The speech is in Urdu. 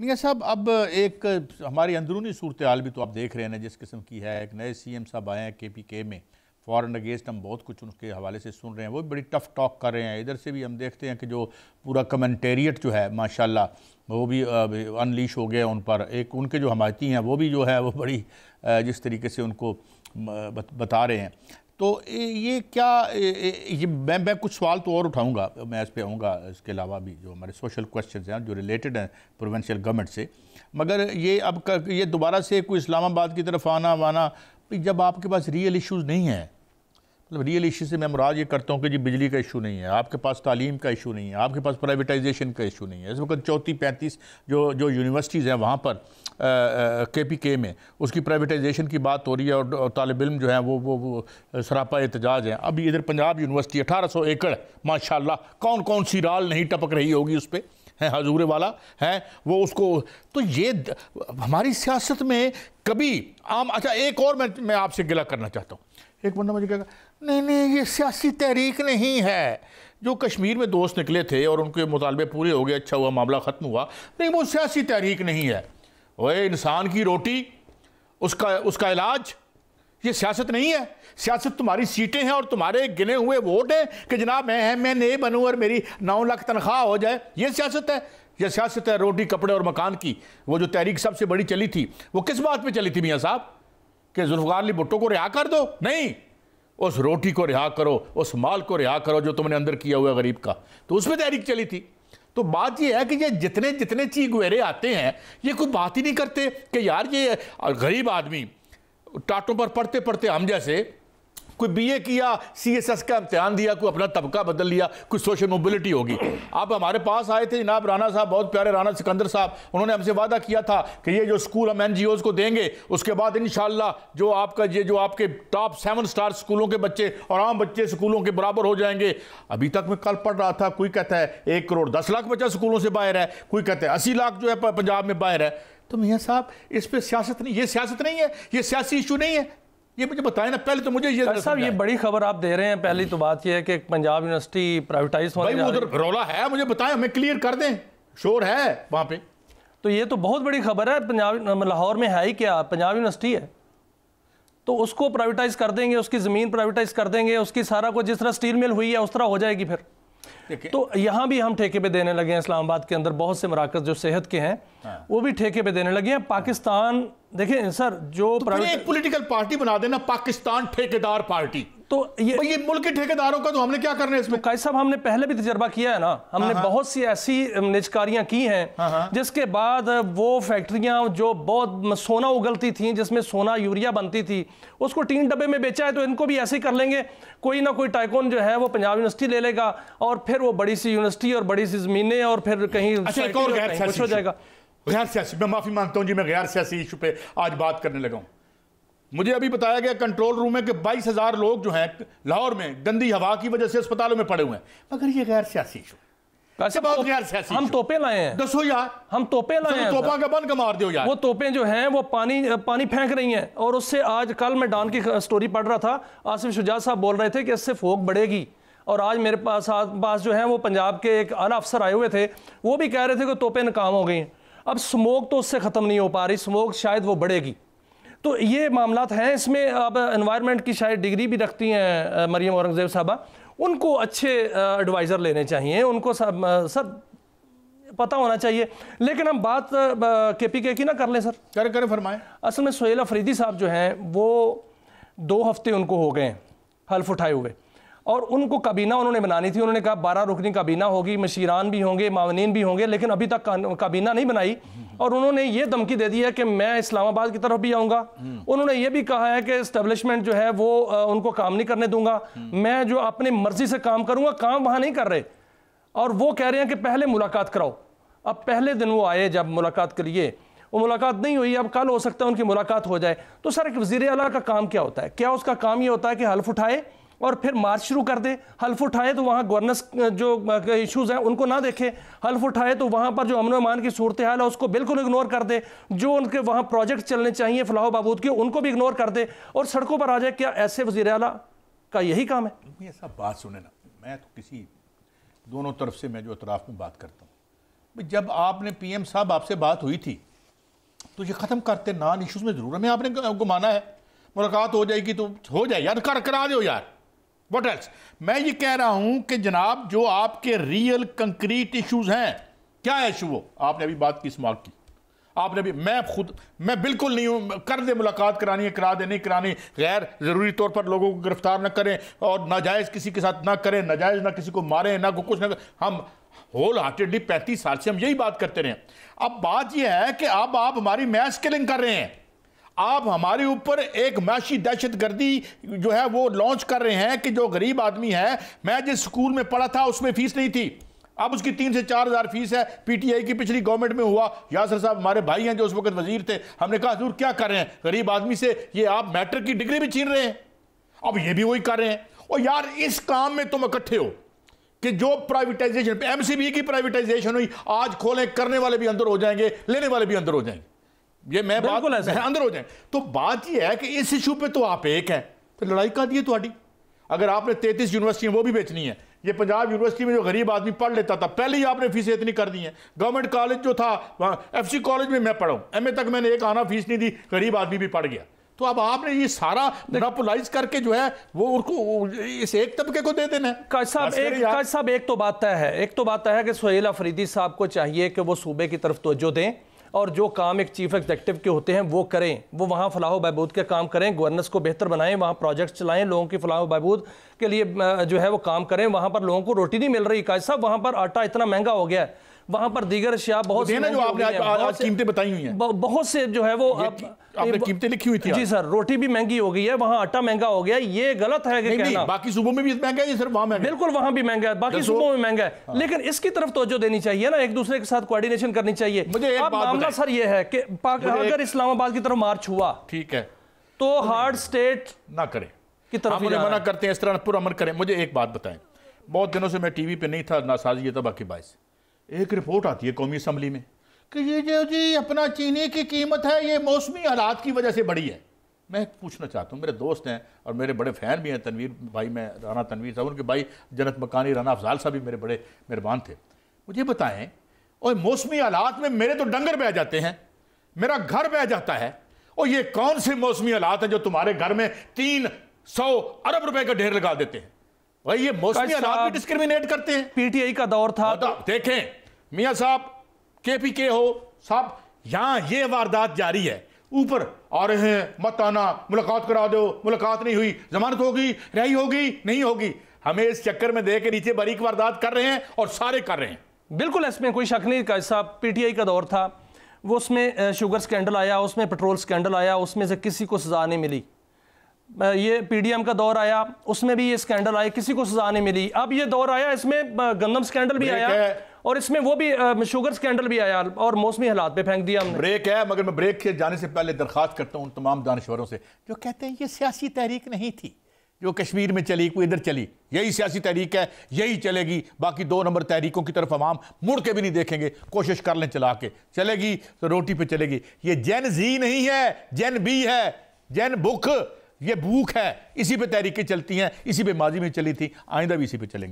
میاں صاحب اب ایک ہماری اندرونی صورتحال بھی تو آپ دیکھ رہے ہیں جس قسم کی ہے. ایک نئے سی ایم صاحب آئے ہیں KPK میں, فار اینڈ اگینسٹ ہم بہت کچھ ان کے حوالے سے سن رہے ہیں, وہ بھی بڑی ٹف ٹاک کر رہے ہیں. ادھر سے بھی ہم دیکھتے ہیں کہ جو پورا کمنٹیریٹ جو ہے ماشاءاللہ وہ بھی انلیش ہو گیا ان پر. ایک ان کے جو حمایتی ہیں وہ بھی جو ہے وہ بڑی جس طریقے سے ان کو بتا رہے ہیں. تو یہ کیا میں کچھ سوال تو اور اٹھاؤں گا, میں اس پہ آؤں گا, اس کے علاوہ بھی جو ہمارے سوشل کویسچنز ہیں جو ریلیٹڈ ہیں پروونشل گورنمنٹ سے. مگر یہ اب یہ دوبارہ سے کوئی اسلام آباد کی طرف آنا وانا, جب آپ کے پاس ریئل ایشوز نہیں ہیں, مطلب ریئل ایشو سے میں مراد یہ کرتا ہوں کہ جی بجلی کا ایشو نہیں ہے, آپ کے پاس تعلیم کا ایشو نہیں ہے, آپ کے پاس پرائیویٹائزیشن کا ایشو نہیں ہے. اس وقت 34-35 جو یونیورسٹیز ہیں وہاں پر KPK میں اس کی پرائیویٹائزیشن کی بات ہو رہی ہے, اور طالب علم جو ہیں وہ سراپا احتجاج ہیں. ابھی ادھر پنجاب یونیورسٹی 1800 ایکڑ ماشاءاللہ, کون سی رال نہیں ٹپک رہی ہوگی اس پہ, ہے حضور والا ہے وہ اس کو. تو یہ ہماری سیاست میں کبھی عام. اچھا ایک اور میں آپ سے گلہ کرنا چاہتا ہوں. ایک بندہ مجھے کہے گا نہیں یہ سیاسی تحریک نہیں ہے, جو کشمیر میں دوست نکلے تھے اور ان کے مطالبے پورے ہو گئے, اچھا ہوا معاملہ ختم ہوا, نہیں وہ سیاسی تحریک نہیں ہے. اوے انسان کی روٹی, اس کا علاج, یہ سیاست نہیں ہے. سیاست تمہاری سیٹیں ہیں اور تمہارے گنے ہوئے ووٹ ہیں کہ جناب میں نہیں بنوں اور میری 9 لاکھ تنخواہ ہو جائے, یہ سیاست ہے. یہ سیاست ہے روٹی کپڑے اور مکان کی. وہ جو تحریک سب سے بڑی چلی تھی وہ کس بات پہ چلی تھی میاں صاحب, کہ ذوالفقار علی بھٹو کو رہا کر دو؟ نہیں, اس روٹی کو رہا کرو, اس مال کو رہا کرو جو تم نے اندر کیا ہوا غریب کا. تو اس پہ تحریک چلی تھی. تو بات یہ ہے کہ یہ جتنے چیگویرے آتے ہیں یہ کوئی بات ہی نہیں کرتے کہ یار یہ غریب آدمی ٹاٹوں پر پڑھتے پڑھتے ہم جیسے, کوئی BA کیا, CSS کا امتحان دیا, کوئی اپنا طبقہ بدل لیا, کوئی سوشل موبلٹی ہوگی. اب ہمارے پاس آئے تھے جناب رانا صاحب, بہت پیارے رانا سکندر صاحب, انہوں نے ہم سے وعدہ کیا تھا کہ یہ جو سکول ہم NGOs کو دیں گے اس کے بعد انشاءاللہ جو آپ کے ٹاپ 7 سٹار سکولوں کے بچے اور عام بچے سکولوں کے برابر ہو جائیں گے. ابھی تک میں کل پڑھ رہا تھا, کوئی کہتا ہے 1 کروڑ 10 لاکھ بچہ سکولوں سے باہر ہے, کوئی کہتا ہے 80 لاکھ جو ہے پنجاب میں باہر ہے. تو میاں صاحب اس پہ سیاست نہیں, یہ سیاست نہیں ہے, یہ سیاسی ایشو نہیں ہے. یہ مجھے بتائیں نا پہلے تو مجھے یہ صاحب یہ بڑی خبر آپ دے رہے ہیں. پہلی تو بات یہ ہے کہ پنجاب یونیورسٹی پرائیویٹائز ہونے جا رہی ہے. بھائی ادھر رولا ہے, مجھے بتائیں, ہمیں کلیئر کر دیں, شور ہے وہاں پہ. تو یہ تو بہت بڑی خبر ہے. پنجاب لاہور میں ہے ہی کیا, پنجاب یونیورسٹی ہے, تو اس کو پرائیویٹائز کر دیں گے, اس کی زمین پرائیویٹائز کر دیں گے, اس کی سارا کو جس طرح سٹیل مل ہوئی ہے اس طرح ہو جائے گی پھر. تو یہاں بھی ہم ٹھیکے پہ دینے لگے ہیں. اسلام آباد کے اندر بہت سے مراکز جو صحت کے ہیں وہ بھی ٹھیکے پہ دینے لگے ہیں. پاکستان دیکھیں سر, جو ایک پولیٹیکل پارٹی بنا دینا پاکستان ٹھیکیدار پارٹی, تو یہ ملک کے ٹھیکیداروں کا تو ہم نے کیا کرنا ہے اس میں؟ قائد صاحب ہم نے پہلے بھی تجربہ کیا ہے نا, ہم نے بہت سی ایسی نجکاریاں کی ہیں جس کے بعد وہ فیکٹریاں جو بہت سونا اگلتی تھیں, جس میں سونا یوریا بنتی تھی, اس کو ٹین ڈبے میں بیچا ہے. تو ان کو بھی ایسے ہی کر لیں گے. کوئی نہ کوئی ٹائکون جو ہے وہ پنجاب یونیورسٹی لے لے گا اور پھر وہ بڑی سی یونیورسٹی اور بڑی سی زمینیں اور پھر کہیں کچھ ہو جائے گا. غیر سیاسی, میں معافی مانگتا ہوں جی, میں غیر سیاسی ایشو پہ آج بات کرنے لگا ہوں. مجھے ابھی بتایا گیا کنٹرول روم میں کہ 22,000 لوگ جو ہیں لاہور میں گندی ہوا کی وجہ سے اسپتالوں میں پڑے ہوئے ہیں. مگر یہ غیر سیاسی ایشو, بہت غیر سیاسی. ہم توپیں لائے ہیں, دسو یار, ہم توپیں لائے ہیں. توپاں کا بند کا مار دیو یار. وہ توپیں جو ہیں وہ پانی پھینک رہی ہیں, اور اس سے آج کل میں ڈان کی سٹوری پڑھ رہا تھا, آصف شجاع صاحب بول رہے تھے کہ اس سے فوگ بڑھے گی. اور آج میرے پاس جو ہیں وہ پنجاب کے ایک اعلیٰ افسر آئے ہوئے تھے, وہ بھی کہہ رہے تھے کہ توپیں ناکام ہو گئی ہیں. اب سموک تو اس سے ختم نہیں ہو پا رہی, سموک شاید وہ بڑھے گی. تو یہ معاملات ہیں اس میں. اب انوائرمنٹ کی شاید ڈگری بھی رکھتی ہیں مریم اورنگزیب صاحبہ, ان کو اچھے ایڈوائزر لینے چاہیے, ان کو سب پتہ ہونا چاہیے. لیکن ہم بات KPK کی نہ کر لیں سر. کریں فرمائیں. اصل میں سہیل افریدی صاحب جو ہیں وہ 2 ہفتے ان کو ہو گئے ہیں حلف اٹھائے ہوئے, اور ان کو کابینہ انہوں نے بنانی تھی. انہوں نے کہا 12 رکنی کابینہ ہوگی, مشیران بھی ہوں گے, معاونین بھی ہوں گے, لیکن ابھی تک کابینہ نہیں بنائی. اور انہوں نے یہ دھمکی دے دی ہے کہ میں اسلام آباد کی طرف بھی آؤں گا. انہوں نے یہ بھی کہا ہے کہ اسٹیبلشمنٹ جو ہے وہ ان کو کام نہیں کرنے دوں گا, میں جو اپنی مرضی سے کام کروں گا. کام وہاں نہیں کر رہے, اور وہ کہہ رہے ہیں کہ پہلے ملاقات کراؤ. اب پہلے دن وہ آئے جب ملاقات کریے, وہ ملاقات نہیں ہوئی, اب کل ہو سکتا ہے ان کی ملاقات ہو جائے. تو سر ایک وزیر اعلیٰ کا کام کیا ہوتا ہے؟ کیا اس کا کام یہ ہوتا ہے کہ حلف اٹھائے اور پھر مارچ شروع کر دے؟ حلف اٹھائے تو وہاں گورننس جو ایشوز ہیں ان کو نہ دیکھے, حلف اٹھائے تو وہاں پر جو امن و امان کی صورتحال ہے اس کو بالکل اگنور کر دے, جو ان کے وہاں پروجیکٹ چلنے چاہیے فلاح و بہبود کے ان کو بھی اگنور کر دے اور سڑکوں پر آ جائے. کیا ایسے وزیر اعلیٰ کا یہی کام ہے؟ یہ سب بات سنیں نا, میں تو کسی دونوں طرف سے میں جو اطراف میں بات کرتا ہوں, جب آپ نے پی ایم صاحب آپ سے بات ہوئی تھی تو یہ ختم کرتے نان ایشوز میں ضرور ہمیں آپ نے کو مانا ہے ملاقات ہو جائے گی تو ہو جائے یار, کرا دو یار, واٹ ایلس. میں یہ کہہ رہا ہوں کہ جناب جو آپ کے ریئل کنکریٹ ایشوز ہیں, کیا ایشو وہ آپ نے ابھی بات کی سماعت کی, آپ نے بھی, میں بالکل نہیں ہوں, کر دے ملاقات کرانی ہے کرا دے, نہیں کرانی, غیر ضروری طور پر لوگوں کو گرفتار نہ کریں اور ناجائز کسی کے ساتھ نہ کریں, ناجائز نہ کسی کو ماریں, نہ کچھ نہ, ہم ہول ہارٹیڈلی 35 سال سے ہم یہی بات کرتے رہے. اب بات یہ ہے کہ اب آپ ہماری میس کلنگ کر رہے ہیں, آپ ہمارے اوپر ایک معاشی دہشت گردی جو ہے وہ لانچ کر رہے ہیں کہ جو غریب آدمی ہے, میں جس سکول میں پڑھا تھا اس میں فیس نہیں تھی, اب اس کی 3 سے 4 ہزار فیس ہے, پی ٹی آئی کی پچھلی گورنمنٹ میں ہوا, یاسر صاحب ہمارے بھائی ہیں جو اس وقت وزیر تھے, ہم نے کہا حضور کیا کر رہے ہیں غریب آدمی سے, یہ آپ میٹرک کی ڈگری بھی چھین رہے ہیں, اب یہ بھی وہی کر رہے ہیں. اور یار اس کام میں تم اکٹھے ہو کہ جو پرائیویٹائزیشن, ایم سی بی کی پرائیویٹائزیشن ہوئی, آج کھولیں, کرنے والے بھی اندر ہو جائیں گے, لینے والے بھی اندر ہو جائیں گے, یہ میں بات اندر ہو جائیں. تو بات یہ ہے کہ اس ایشو پہ تو آپ ایک ہیں, تو لڑائی کا دی ہے تھوڑی. اگر آپ نے 33 یونیورسٹیاں وہ بھی بیچنی ہیں, یہ پنجاب یونیورسٹی میں جو غریب آدمی پڑھ لیتا تھا پہلے ہی آپ نے فیسیں اتنی کر دی ہیں. گورنمنٹ کالج جو تھا, ایف سی کالج میں میں پڑھا ہوں, ایم اے تک میں نے ایک آنا فیس نہیں دی, غریب آدمی بھی پڑھ گیا. تو اب آپ نے یہ سارا مونوپولائز کر کے جو ہے وہ ان کو اس ایک طبقے کو دے دینا ہے. قائد صاحب ایک تو بات طے ہے کہ سہیل افریدی صاحب کو چاہیے کہ وہ صوبے کی طرف توجہ دیں اور جو کام ایک چیف ایگزیکٹو کے ہوتے ہیں وہ کریں, وہ وہاں فلاح و بہبود کے کام کریں, گورننس کو بہتر بنائیں, وہاں پروجیکٹس چلائیں, لوگوں کی فلاح و بہبود کے لیے جو ہے وہ کام کریں. وہاں پر لوگوں کو روٹی نہیں مل رہی قائد صاحب, وہاں پر آٹا اتنا مہنگا ہو گیا ہے, وہاں پر دیگر اشیاء بہت سے جو آپ نے آج قیمتیں بتائی ہوئی ہیں, بہت سے جو ہے وہ آپ نے قیمتیں لکھی ہوئی تھی. جی سر, روٹی بھی مہنگی ہو گئی ہے, وہاں آٹا مہنگا ہو گیا, یہ غلط ہے کہ کہنا. باقی صوبوں میں بھی مہنگا ہے, یہ صرف وہاں مہنگا ہے. بالکل وہاں بھی مہنگا ہے, باقی صوبوں میں مہنگا ہے, لیکن اس کی طرف توجہ دینی چاہیے نا, ایک دوسرے کے ساتھ کوارڈینیشن کرنی چاہیے. اب معاملہ سر یہ ہے کہ اگر اسلام آباد کی طرف مارچ ہوا ٹھیک ہے تو ہارڈ سٹیٹ نہ کریں کی طرف ہم انہیں منع کرتے ہیں, اس طرح پر عمل کریں. مجھے ایک بات بتائیں, بہت دنوں سے میں ٹی وی پہ نہیں تھا, ناسازی تباہ کے باعث ایک رپورٹ آتی ہے قومی اسمبلی میں کہ یہ جو جی اپنا چینی کی قیمت ہے یہ موسمی حالات کی وجہ سے بڑھی ہے. میں پوچھنا چاہتا ہوں, میرے دوست ہیں اور میرے بڑے فین بھی ہیں, تنویر بھائی میں رانا تنویر صاحب, ان کے بھائی جنت مکانی رانا افضال صاحب بھی میرے بڑے مہربان تھے. مجھے بتائیں, اور موسمی حالات میں میرے تو ڈنگر بہ جاتے ہیں, میرا گھر بہ جاتا ہے, اور یہ کون سے موسمی حالات ہیں جو تمہارے گھر میں 300 ارب روپے کا ڈھیر لگا دیتے ہیں؟ بھائی یہ موسمی حالات بھی ڈسکریمنیٹ کرتے ہیں. پی ٹی آئی کا دور تھا, دیکھیں میاں صاحب, کے پی کے ہو صاحب, یہاں یہ واردات جاری ہے, اوپر آ رہے ہیں مت آنا, ملاقات کرا دو, ملاقات نہیں ہوئی, ضمانت ہوگی, رہائی ہوگی, نہیں ہوگی. ہمیں اس چکر میں دے کے نیچے باریک واردات کر رہے ہیں اور سارے کر رہے ہیں. بالکل اس میں کوئی شک نہیں قائد صاحب, پی ٹی آئی کا دور تھا, وہ اس میں شوگر سکینڈل آیا, اس میں پٹرول سکینڈل آیا, اس میں سے کسی کو سزا نہیں ملی. یہ پی ڈی ایم کا دور آیا, اس میں بھی یہ سکینڈل آئے, کسی کو سزا نہیں ملی. اب یہ دور آیا, اس میں گندم سکینڈل بھی آیا اور اس میں وہ بھی شوگر سکینڈل بھی آیا اور موسمی حالات پہ پھینک دیا ہم نے. بریک ہے, مگر میں بریک کے جانے سے پہلے درخواست کرتا ہوں تمام دانشوروں سے جو کہتے ہیں یہ سیاسی تحریک نہیں تھی جو کشمیر میں چلی, کوئی ادھر چلی, یہی سیاسی تحریک ہے, یہی چلے گی, باقی 2 نمبر تحریکوں کی طرف عوام مڑ کے بھی نہیں دیکھیں گے, کوشش کر لیں چلا کے, چلے گی تو روٹی پہ چلے گی. یہ جین زی نہیں ہے, جین بی ہے, جین بھوک, یہ بھوک ہے, اسی پہ تحریکیں چلتی ہیں, اسی پہ ماضی میں چلی تھی, آئندہ بھی اسی پہ چلیں گی.